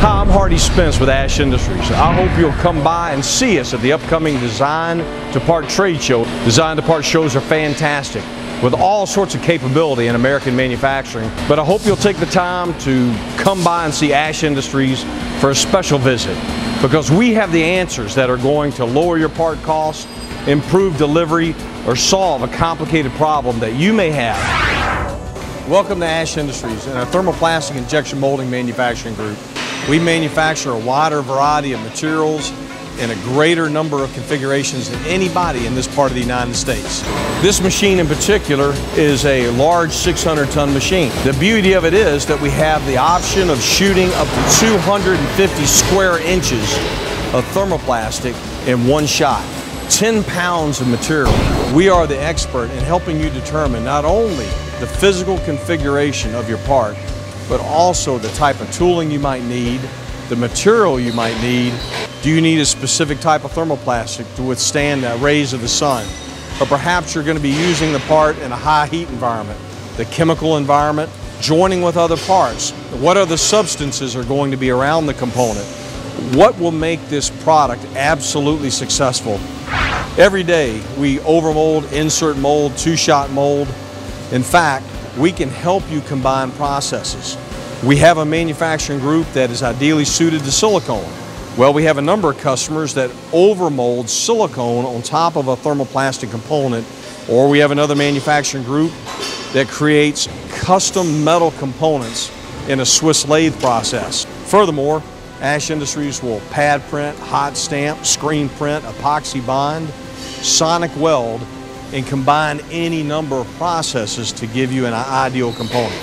Hi, I'm Hardy Spence with Ash Industries. I hope you'll come by and see us at the upcoming Design-to-Part trade show. Design-to-Part shows are fantastic with all sorts of capability in American manufacturing, but I hope you'll take the time to come by and see Ash Industries for a special visit, because we have the answers that are going to lower your part costs, improve delivery, or solve a complicated problem that you may have. Welcome to Ash Industries and our thermoplastic injection molding manufacturing group. We manufacture a wider variety of materials in a greater number of configurations than anybody in this part of the United States. This machine in particular is a large 600-ton machine. The beauty of it is that we have the option of shooting up to 250 square inches of thermoplastic in one shot. 10 pounds of material. We are the expert in helping you determine not only the physical configuration of your part, but also the type of tooling you might need, the material you might need. Do you need a specific type of thermoplastic to withstand the rays of the sun? Or perhaps you're going to be using the part in a high heat environment, the chemical environment, joining with other parts. What other substances are going to be around the component? What will make this product absolutely successful? Every day we overmold, insert mold, two-shot mold. In fact, we can help you combine processes. We have a manufacturing group that is ideally suited to silicone. Well, we have a number of customers that overmold silicone on top of a thermoplastic component, or we have another manufacturing group that creates custom metal components in a Swiss lathe process. Furthermore, Ash Industries will pad print, hot stamp, screen print, epoxy bond, sonic weld, and combine any number of processes to give you an ideal component.